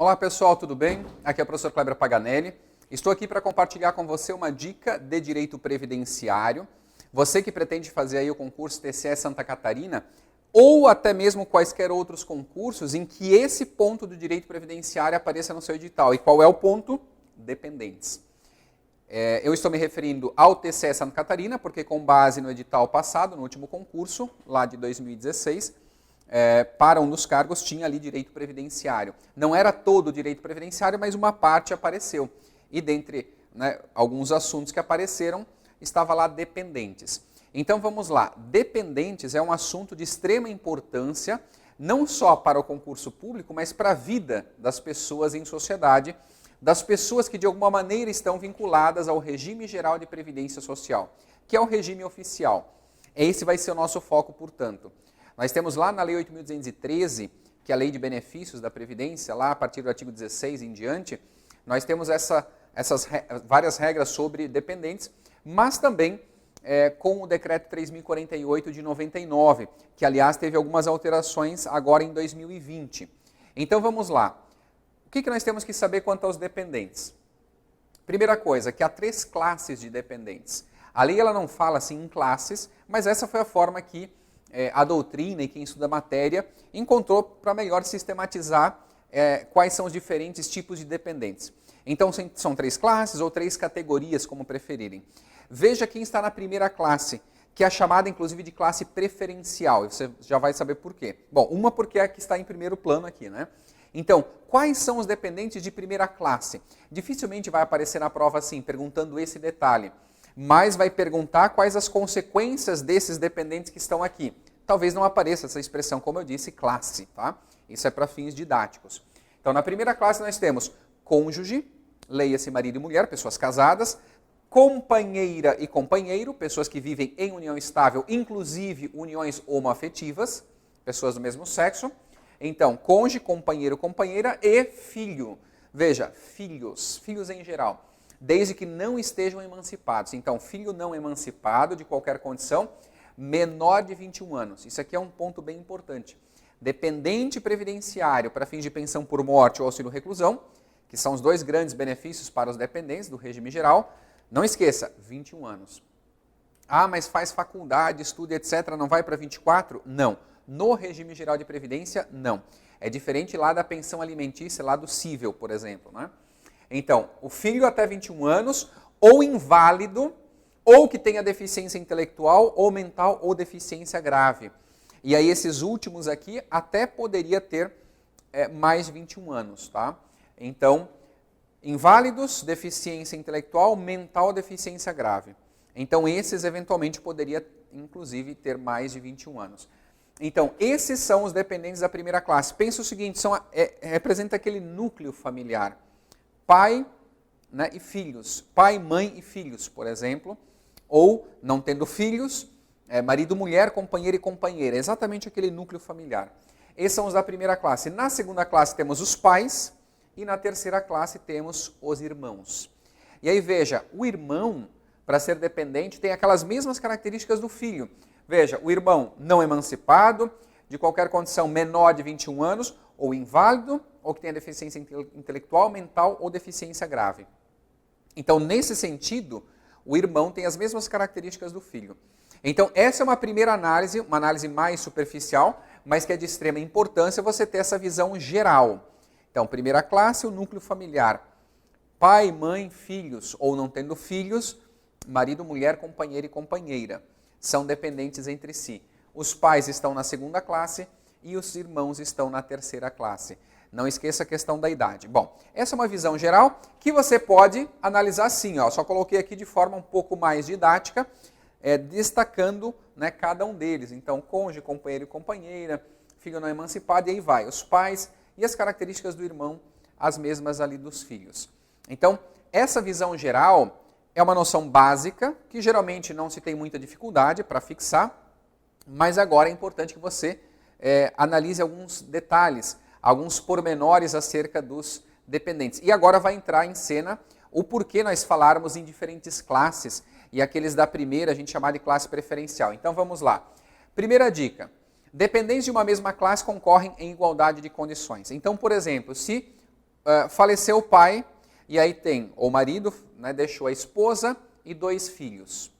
Olá pessoal, tudo bem? Aqui é o professor Kleber Paganelli. Estou aqui para compartilhar com você uma dica de direito previdenciário. Você que pretende fazer aí o concurso TCE Santa Catarina ou até mesmo quaisquer outros concursos em que esse ponto do direito previdenciário apareça no seu edital. E qual é o ponto? Dependentes. Eu estou me referindo ao TCE Santa Catarina porque com base no edital passado, no último concurso, lá de 2016, para um dos cargos tinha ali direito previdenciário. Não era todo o direito previdenciário, mas uma parte apareceu. E dentre alguns assuntos que apareceram, estava lá dependentes. Então vamos lá, dependentes é um assunto de extrema importância, não só para o concurso público, mas para a vida das pessoas em sociedade, das pessoas que de alguma maneira estão vinculadas ao regime geral de previdência social, que é o regime oficial. Esse vai ser o nosso foco, portanto. Nós temos lá na Lei 8.213, que é a Lei de Benefícios da Previdência, lá a partir do artigo 16 em diante, nós temos essas várias regras sobre dependentes, mas também com o Decreto 3.048 de 99, que aliás teve algumas alterações agora em 2020. Então vamos lá. O que nós temos que saber quanto aos dependentes? Primeira coisa, que há 3 classes de dependentes. A lei ela não fala assim em classes, mas essa foi a forma que a doutrina e quem estuda a matéria encontrou para melhor sistematizar quais são os diferentes tipos de dependentes. Então são 3 classes ou 3 categorias, como preferirem. Veja quem está na primeira classe, que é a chamada inclusive de classe preferencial, e você já vai saber por quê. Bom, uma porque é a que está em primeiro plano aqui, né? Então, quais são os dependentes de primeira classe? Dificilmente vai aparecer na prova assim, perguntando esse detalhe, mas vai perguntar quais as consequências desses dependentes que estão aqui. Talvez não apareça essa expressão, como eu disse, classe, tá? Isso é para fins didáticos. Então, na primeira classe nós temos cônjuge, leia-se marido e mulher, pessoas casadas, companheira e companheiro, pessoas que vivem em união estável, inclusive uniões homoafetivas, pessoas do mesmo sexo. Então, cônjuge, companheiro, companheira e filho. Veja, filhos em geral, desde que não estejam emancipados. Então, filho não emancipado de qualquer condição, menor de 21 anos. Isso aqui é um ponto bem importante. Dependente previdenciário para fins de pensão por morte ou auxílio reclusão, que são os 2 grandes benefícios para os dependentes do regime geral. Não esqueça, 21 anos. Ah, mas faz faculdade, estuda, etc., não vai para 24? Não. No regime geral de previdência, não. É diferente lá da pensão alimentícia, lá do cível, por exemplo, né? Então, o filho até 21 anos, ou inválido, ou que tenha deficiência intelectual, ou mental, ou deficiência grave. E aí esses últimos aqui até poderia ter mais de 21 anos, tá? Então, inválidos, deficiência intelectual, mental, deficiência grave. Então, esses eventualmente poderia, inclusive, ter mais de 21 anos. Então, esses são os dependentes da primeira classe. Pensa o seguinte, representa aquele núcleo familiar. Pai, né, e filhos. Pai, mãe e filhos, por exemplo. Ou, não tendo filhos, marido, mulher, companheiro e companheira. Exatamente aquele núcleo familiar. Esses são os da primeira classe. Na segunda classe temos os pais e na terceira classe temos os irmãos. E aí veja, o irmão, para ser dependente, tem aquelas mesmas características do filho. Veja, o irmão não emancipado, de qualquer condição menor de 21 anos, ou inválido, ou que tenha deficiência intelectual, mental ou deficiência grave. Então, nesse sentido, o irmão tem as mesmas características do filho. Então, essa é uma primeira análise, uma análise mais superficial, mas que é de extrema importância você ter essa visão geral. Então, primeira classe, o núcleo familiar. Pai, mãe, filhos, ou não tendo filhos, marido, mulher, companheiro e companheira. São dependentes entre si. Os pais estão na segunda classe e os irmãos estão na terceira classe. Não esqueça a questão da idade. Bom, essa é uma visão geral que você pode analisar assim. Ó, só coloquei aqui de forma um pouco mais didática, destacando, né, cada um deles. Então, cônjuge, companheiro e companheira, filho não emancipado, e aí vai. Os pais e as características do irmão, as mesmas ali dos filhos. Então, essa visão geral é uma noção básica, que geralmente não se tem muita dificuldade para fixar, mas agora é importante que você analise alguns detalhes, alguns pormenores acerca dos dependentes. E agora vai entrar em cena o porquê nós falarmos em diferentes classes, e aqueles da primeira a gente chamar de classe preferencial. Então vamos lá. Primeira dica, dependentes de uma mesma classe concorrem em igualdade de condições. Então, por exemplo, se faleceu o pai, e aí tem o marido, né, deixou a esposa e 2 filhos.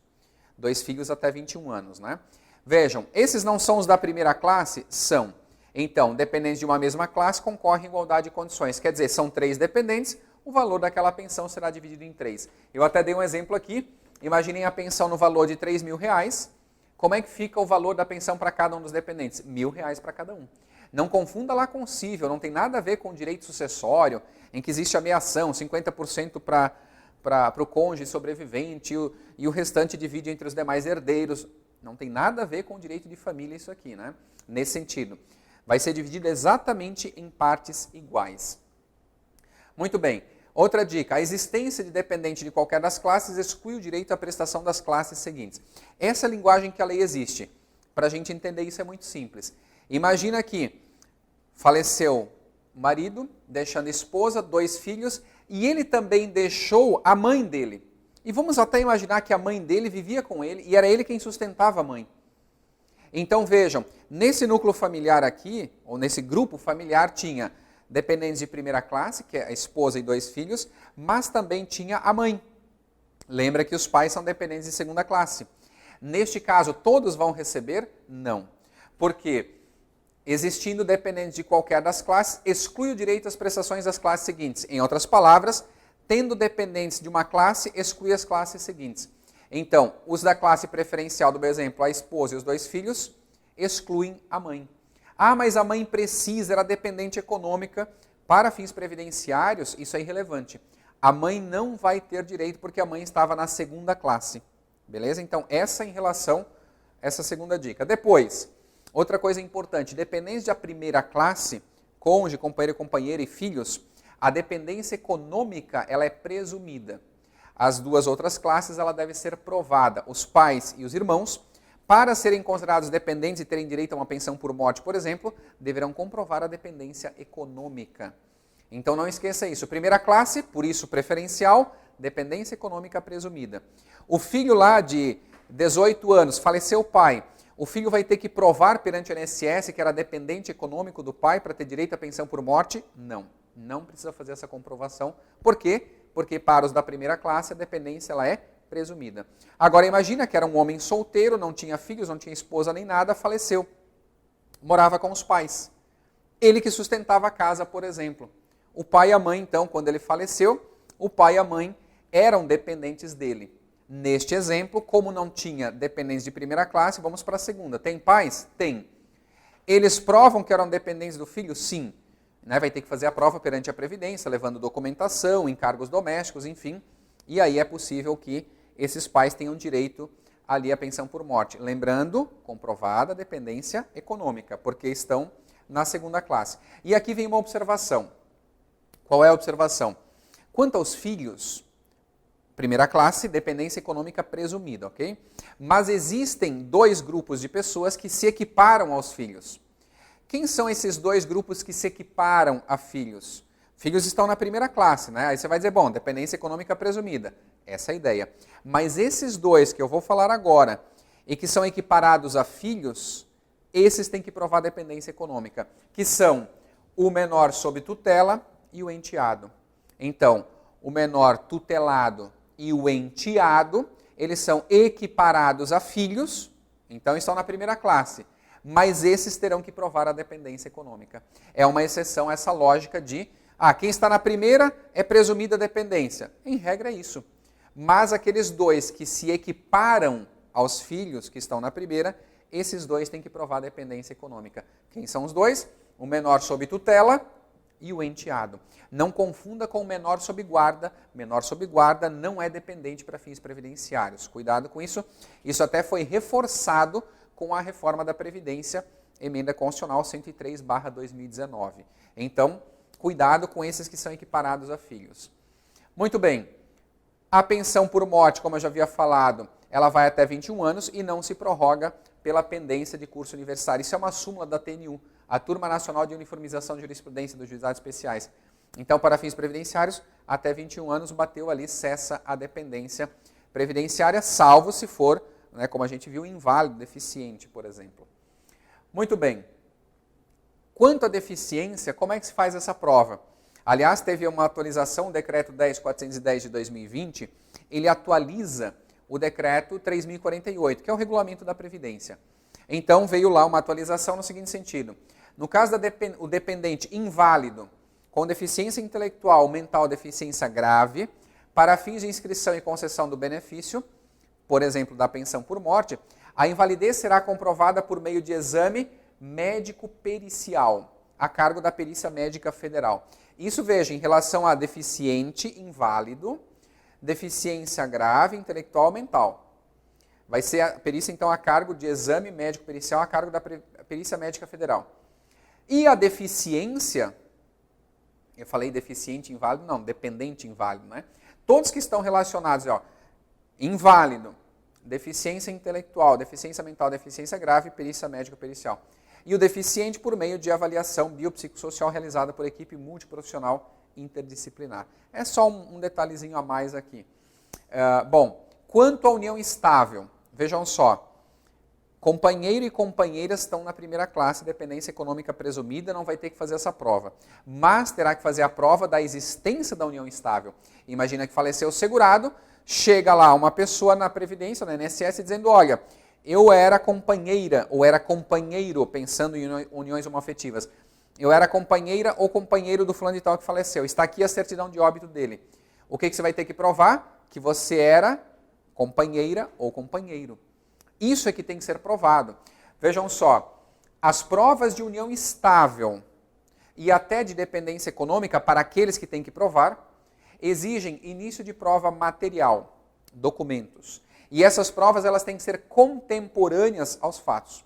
2 filhos até 21 anos, né? Vejam, esses não são os da primeira classe? São. Então, dependentes de uma mesma classe concorrem em igualdade de condições. Quer dizer, são 3 dependentes, o valor daquela pensão será dividido em 3. Eu até dei um exemplo aqui. Imaginem a pensão no valor de R$3.000. Como é que fica o valor da pensão para cada um dos dependentes? R$1.000 para cada um. Não confunda lá com o cível, não tem nada a ver com o direito sucessório, em que existe ameação, 50% para o cônjuge sobrevivente e o restante divide entre os demais herdeiros. Não tem nada a ver com o direito de família isso aqui, né? Nesse sentido. Vai ser dividido exatamente em partes iguais. Muito bem. Outra dica, a existência de dependente de qualquer das classes exclui o direito à prestação das classes seguintes. Essa linguagem que a lei existe. Para a gente entender isso é muito simples. Imagina que faleceu o marido, deixando esposa, 2 filhos, e ele também deixou a mãe dele. E vamos até imaginar que a mãe dele vivia com ele e era ele quem sustentava a mãe. Então vejam, nesse núcleo familiar aqui, ou nesse grupo familiar, tinha dependentes de primeira classe, que é a esposa e 2 filhos, mas também tinha a mãe. Lembra que os pais são dependentes de segunda classe. Neste caso, todos vão receber? Não. Por quê? Existindo dependentes de qualquer das classes, exclui o direito às prestações das classes seguintes. Em outras palavras, tendo dependentes de uma classe, exclui as classes seguintes. Então, os da classe preferencial, do meu exemplo, a esposa e os 2 filhos, excluem a mãe. Ah, mas a mãe precisa, era dependente econômica para fins previdenciários, isso é irrelevante. A mãe não vai ter direito porque a mãe estava na segunda classe. Beleza? Então, essa em relação a essa segunda dica. Depois, outra coisa importante, dependentes da primeira classe, cônjuge, companheiro, companheira e filhos, a dependência econômica ela é presumida. As 2 outras classes ela deve ser provada. Os pais e os irmãos, para serem considerados dependentes e terem direito a uma pensão por morte, por exemplo, deverão comprovar a dependência econômica. Então não esqueça isso. Primeira classe, por isso preferencial, dependência econômica presumida. O filho lá de 18 anos, faleceu o pai. O filho vai ter que provar perante o INSS que era dependente econômico do pai para ter direito à pensão por morte? Não. Não precisa fazer essa comprovação. Por quê? Porque para os da primeira classe a dependência ela é presumida. Agora imagina que era um homem solteiro, não tinha filhos, não tinha esposa nem nada, faleceu. Morava com os pais. Ele que sustentava a casa, por exemplo. O pai e a mãe, então, quando ele faleceu, o pai e a mãe eram dependentes dele. Neste exemplo, como não tinha dependentes de primeira classe, vamos para a segunda. Tem pais? Tem. Eles provam que eram dependentes do filho? Sim. Vai ter que fazer a prova perante a Previdência, levando documentação, encargos domésticos, enfim. E aí é possível que esses pais tenham direito ali à pensão por morte. Lembrando, comprovada a dependência econômica, porque estão na segunda classe. E aqui vem uma observação. Qual é a observação? Quanto aos filhos, primeira classe, dependência econômica presumida, ok? Mas existem 2 grupos de pessoas que se equiparam aos filhos. Quem são esses 2 grupos que se equiparam a filhos? Filhos estão na primeira classe, né? Aí você vai dizer, bom, dependência econômica presumida. Essa é a ideia. Mas esses 2 que eu vou falar agora e que são equiparados a filhos, esses têm que provar dependência econômica, que são o menor sob tutela e o enteado. Então, o menor tutelado e o enteado, eles são equiparados a filhos, então estão na primeira classe. Mas esses terão que provar a dependência econômica. É uma exceção a essa lógica de, quem está na primeira é presumida dependência. Em regra é isso. Mas aqueles 2 que se equiparam aos filhos que estão na primeira, esses 2 têm que provar a dependência econômica. Quem são os 2? O menor sob tutela e o enteado. Não confunda com o menor sob guarda. Menor sob guarda não é dependente para fins previdenciários. Cuidado com isso. Isso até foi reforçado com a reforma da Previdência, emenda constitucional 103/2019. Então, cuidado com esses que são equiparados a filhos. Muito bem. A pensão por morte, como eu já havia falado, ela vai até 21 anos e não se prorroga pela pendência de curso universitário. Isso é uma súmula da TNU, a Turma Nacional de Uniformização de Jurisprudência dos Juizados Especiais. Então, para fins previdenciários, até 21 anos bateu ali, cessa a dependência previdenciária, salvo se for, como a gente viu, inválido, deficiente, por exemplo. Muito bem. Quanto à deficiência, como é que se faz essa prova? Aliás, teve uma atualização, o decreto 10.410 de 2020, ele atualiza o decreto 3.048, que é o regulamento da Previdência. Então, veio lá uma atualização no seguinte sentido. No caso do dependente inválido, com deficiência intelectual, mental, deficiência grave, para fins de inscrição e concessão do benefício, por exemplo, da pensão por morte, a invalidez será comprovada por meio de exame médico-pericial, a cargo da Perícia Médica Federal. Isso, veja, em relação a deficiente inválido, deficiência grave, intelectual, mental. Vai ser a perícia, então, a cargo de exame médico-pericial, a cargo da Perícia Médica Federal. E a deficiência, eu falei deficiente inválido, não, dependente inválido, né? Todos que estão relacionados, ó, inválido, deficiência intelectual, deficiência mental, deficiência grave, perícia médico-pericial. E o deficiente por meio de avaliação biopsicossocial realizada por equipe multiprofissional interdisciplinar. É só um detalhezinho a mais aqui. Bom, quanto à união estável, vejam só, companheiro e companheira estão na primeira classe, dependência econômica presumida, não vai ter que fazer essa prova. Mas terá que fazer a prova da existência da união estável. Imagina que faleceu o segurado, chega lá uma pessoa na Previdência, na INSS, dizendo, olha, eu era companheira ou era companheiro, pensando em uniões homoafetivas. Eu era companheira ou companheiro do fulano de tal que faleceu. Está aqui a certidão de óbito dele. O que você vai ter que provar? Que você era companheira ou companheiro. Isso é que tem que ser provado. Vejam só, as provas de união estável e até de dependência econômica, para aqueles que têm que provar, exigem início de prova material, documentos. E essas provas elas têm que ser contemporâneas aos fatos.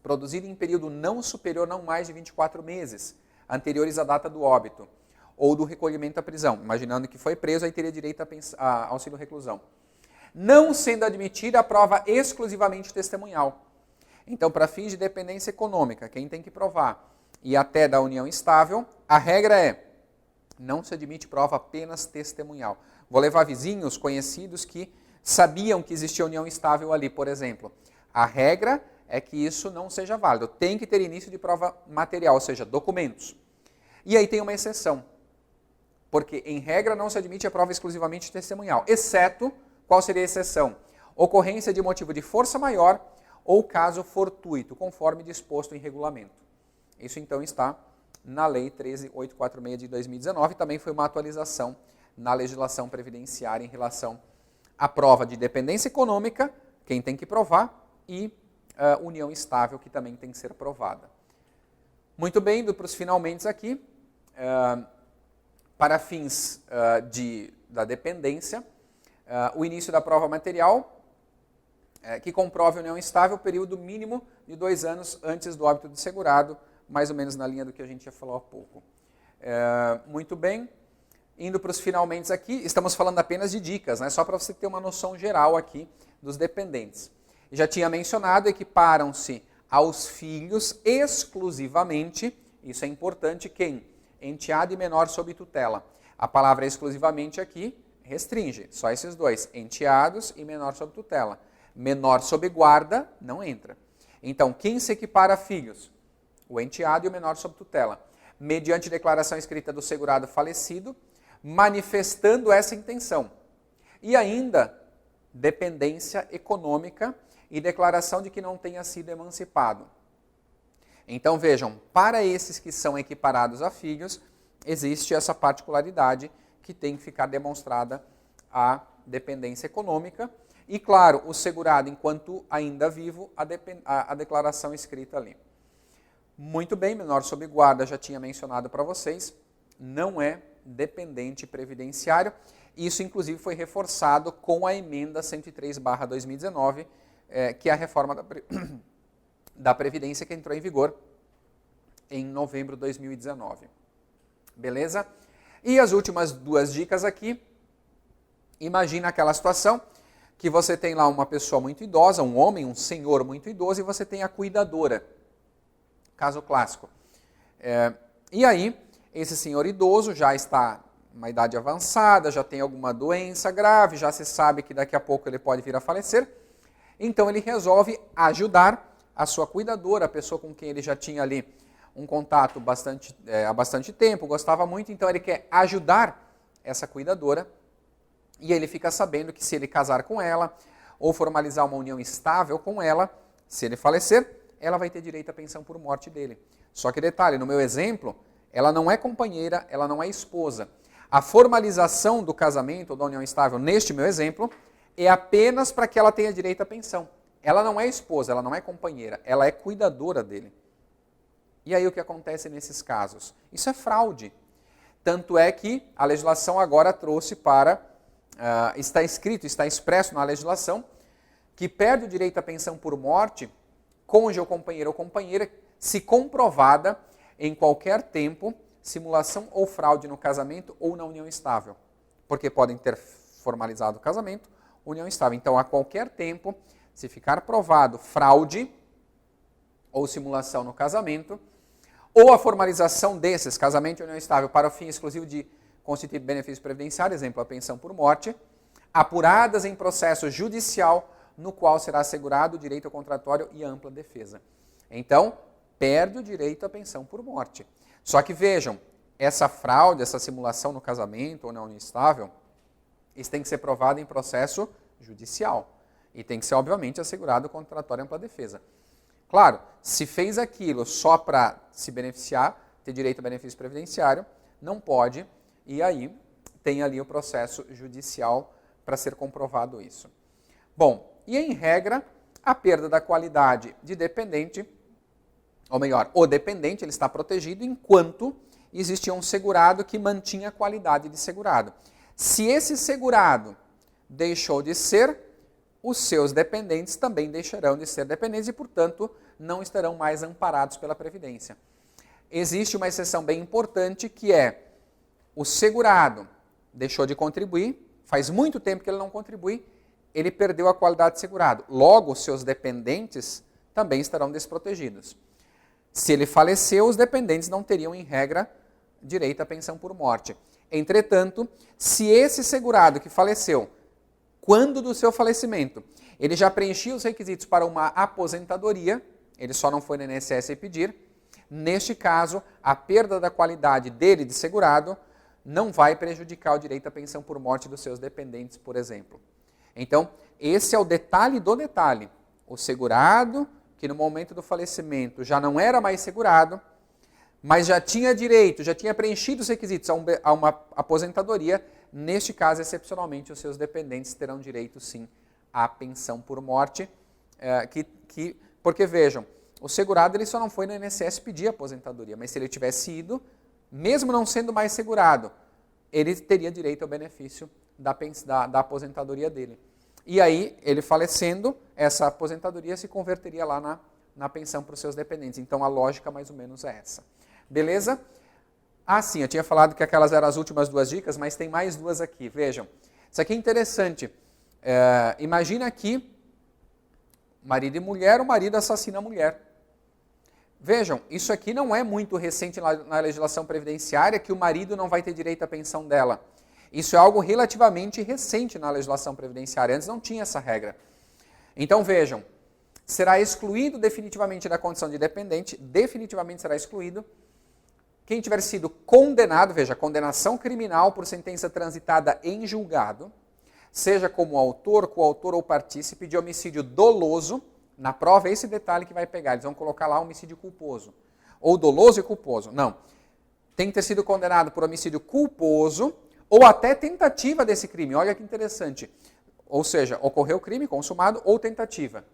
Produzida em período não superior a não mais de 24 meses, anteriores à data do óbito, ou do recolhimento à prisão. Imaginando que foi preso, aí teria direito a auxílio reclusão. Não sendo admitida a prova exclusivamente testemunhal. Então, para fins de dependência econômica, quem tem que provar, e até da união estável, a regra é, não se admite prova apenas testemunhal. Vou levar vizinhos, conhecidos que sabiam que existia união estável ali, por exemplo. A regra é que isso não seja válido. Tem que ter início de prova material, ou seja, documentos. E aí tem uma exceção. Porque, em regra, não se admite a prova exclusivamente testemunhal, exceto, qual seria a exceção? Ocorrência de motivo de força maior ou caso fortuito, conforme disposto em regulamento. Isso, então, está na Lei 13.846 de 2019, também foi uma atualização na legislação previdenciária em relação à prova de dependência econômica, quem tem que provar, e união estável, que também tem que ser provada. Muito bem, indo para os finalmente aqui, para fins da dependência, o início da prova material, que comprove a união estável, período mínimo de 2 anos antes do óbito do segurado, mais ou menos na linha do que a gente já falou há pouco. Muito bem, indo para os finalmente aqui, estamos falando apenas de dicas, né? Só para você ter uma noção geral aqui dos dependentes. Já tinha mencionado, equiparam-se aos filhos exclusivamente, isso é importante, quem? Enteado e menor sob tutela. A palavra exclusivamente aqui restringe, só esses dois, enteados e menor sob tutela. Menor sob guarda não entra. Então, quem se equipara a filhos? O enteado e o menor sob tutela. Mediante declaração escrita do segurado falecido, manifestando essa intenção. E ainda, dependência econômica e declaração de que não tenha sido emancipado. Então, vejam, para esses que são equiparados a filhos, existe essa particularidade que tem que ficar demonstrada a dependência econômica. E, claro, o segurado, enquanto ainda vivo, a declaração escrita ali. Muito bem, menor sob guarda, já tinha mencionado para vocês, não é dependente previdenciário. Isso, inclusive, foi reforçado com a emenda 103/2019, que é a reforma da Previdência que entrou em vigor em novembro de 2019. Beleza? E as últimas 2 dicas aqui. Imagina aquela situação que você tem lá uma pessoa muito idosa, um homem, um senhor muito idoso, e você tem a cuidadora. Caso clássico. E aí, esse senhor idoso já está uma idade avançada, já tem alguma doença grave, já se sabe que daqui a pouco ele pode vir a falecer. Então ele resolve ajudar a sua cuidadora, a pessoa com quem ele já tinha ali um contato há bastante tempo, gostava muito, então ele quer ajudar essa cuidadora e ele fica sabendo que se ele casar com ela ou formalizar uma união estável com ela, se ele falecer, ela vai ter direito à pensão por morte dele. Só que detalhe, no meu exemplo, ela não é companheira, ela não é esposa. A formalização do casamento ou da união estável, neste meu exemplo, é apenas para que ela tenha direito à pensão. Ela não é esposa, ela não é companheira, ela é cuidadora dele. E aí o que acontece nesses casos? Isso é fraude. Tanto é que a legislação agora trouxe para, está expresso na legislação, que perde o direito à pensão por morte, cônjuge ou companheiro ou companheira, se comprovada em qualquer tempo, simulação ou fraude no casamento ou na união estável. Porque podem ter formalizado o casamento, união estável. Então, a qualquer tempo, se ficar provado fraude ou simulação no casamento, ou a formalização desses, casamento e união estável, para o fim exclusivo de constituir benefício previdenciário, exemplo, a pensão por morte, apuradas em processo judicial, no qual será assegurado o direito ao contratório e a ampla defesa. Então, perde o direito à pensão por morte. Só que vejam, essa fraude, essa simulação no casamento ou na união estável, isso tem que ser provado em processo judicial. E tem que ser, obviamente, assegurado o contratório e ampla defesa. Claro, se fez aquilo só para se beneficiar, ter direito ao benefício previdenciário, não pode, e aí tem ali o processo judicial para ser comprovado isso. Bom, e em regra, a perda da qualidade de dependente, ou melhor, o dependente ele está protegido enquanto existia um segurado que mantinha a qualidade de segurado. Se esse segurado deixou de ser, os seus dependentes também deixarão de ser dependentes e, portanto, não estarão mais amparados pela Previdência. Existe uma exceção bem importante que é o segurado deixou de contribuir, faz muito tempo que ele não contribui, ele perdeu a qualidade de segurado. Logo, os seus dependentes também estarão desprotegidos. Se ele faleceu, os dependentes não teriam, em regra, direito à pensão por morte. Entretanto, se esse segurado que faleceu, quando do seu falecimento, ele já preenchia os requisitos para uma aposentadoria, ele só não foi no INSS pedir, neste caso, a perda da qualidade dele de segurado não vai prejudicar o direito à pensão por morte dos seus dependentes, por exemplo. Então, esse é o detalhe do detalhe. O segurado, que no momento do falecimento já não era mais segurado, mas já tinha direito, já tinha preenchido os requisitos a uma aposentadoria, neste caso, excepcionalmente, os seus dependentes terão direito, sim, à pensão por morte, porque, vejam, o segurado ele só não foi no INSS pedir aposentadoria, mas se ele tivesse ido, mesmo não sendo mais segurado, ele teria direito ao benefício da aposentadoria dele. E aí, ele falecendo, essa aposentadoria se converteria lá na pensão para os seus dependentes. Então, a lógica mais ou menos é essa. Beleza? Ah, sim, eu tinha falado que aquelas eram as últimas duas dicas, mas tem mais duas aqui. Vejam, isso aqui é interessante. Imagina aqui, marido e mulher, o marido assassina a mulher. Vejam, isso aqui não é muito recente na legislação previdenciária, que o marido não vai ter direito à pensão dela. Isso é algo relativamente recente na legislação previdenciária. Antes não tinha essa regra. Então, vejam, será excluído definitivamente da condição de dependente, definitivamente será excluído quem tiver sido condenado, veja, condenação criminal por sentença transitada em julgado, seja como autor, coautor ou partícipe de homicídio doloso. Na prova é esse detalhe que vai pegar, eles vão colocar lá homicídio culposo. Ou doloso e culposo. Não. Tem que ter sido condenado por homicídio culposo ou até tentativa desse crime. Olha que interessante. Ou seja, ocorreu crime consumado ou tentativa.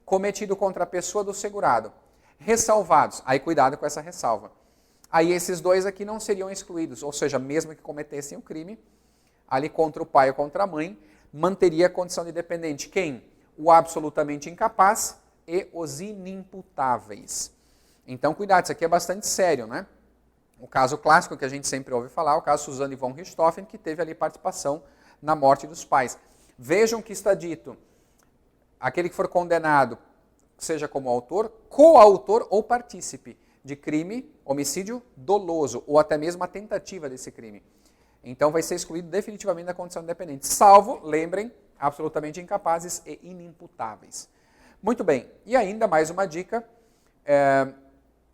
Cometido contra a pessoa do segurado. Ressalvados. Aí cuidado com essa ressalva. Aí esses dois aqui não seriam excluídos. Ou seja, mesmo que cometessem o crime, ali contra o pai ou contra a mãe, manteria a condição de dependente. Quem? O absolutamente incapaz e os inimputáveis. Então, cuidado, isso aqui é bastante sério, né? O caso clássico que a gente sempre ouve falar, o caso Suzanne von Richthofen, que teve ali participação na morte dos pais. Vejam que está dito, aquele que for condenado, seja como autor, coautor ou partícipe de crime, homicídio doloso, ou até mesmo a tentativa desse crime. Então, vai ser excluído definitivamente da condição de dependente, salvo, lembrem, absolutamente incapazes e inimputáveis. Muito bem, e ainda mais uma dica,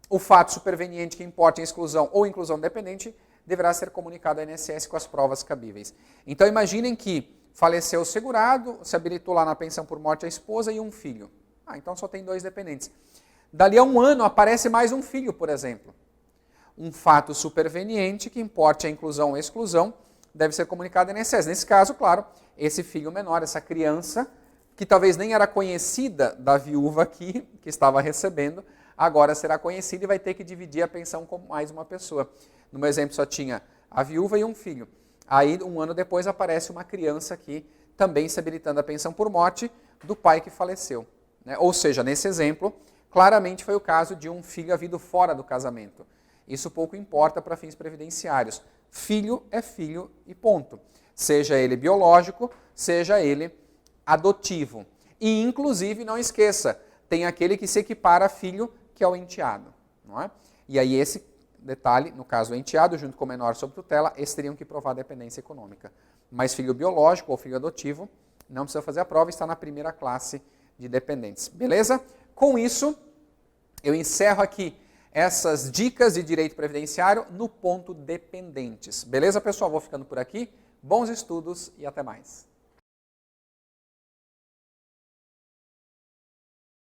O fato superveniente que importa em exclusão ou inclusão dependente deverá ser comunicado ao INSS com as provas cabíveis. Então imaginem que faleceu o segurado, se habilitou lá na pensão por morte a esposa e um filho. Então só tem 2 dependentes. Dali a 1 ano aparece mais um filho, por exemplo. Um fato superveniente que importe a inclusão ou exclusão deve ser comunicado ao INSS. Nesse caso, claro, esse filho menor, essa criança, que talvez nem era conhecida da viúva que estava recebendo, agora será conhecida e vai ter que dividir a pensão com mais uma pessoa. No meu exemplo só tinha a viúva e um filho. Aí, 1 ano depois, aparece uma criança aqui, também se habilitando a pensão por morte do pai que faleceu. Ou seja, nesse exemplo, claramente foi o caso de um filho havido fora do casamento. Isso pouco importa para fins previdenciários. Filho é filho e ponto. Seja ele biológico, seja ele adotivo. E, inclusive, não esqueça, tem aquele que se equipara a filho, que é o enteado. Não é? E aí esse detalhe, no caso o enteado, junto com o menor sob tutela, eles teriam que provar a dependência econômica. Mas filho biológico ou filho adotivo, não precisa fazer a prova, está na primeira classe de dependentes. Beleza? Com isso, eu encerro aqui essas dicas de direito previdenciário no ponto dependentes. Beleza, pessoal? Vou ficando por aqui. Bons estudos e até mais.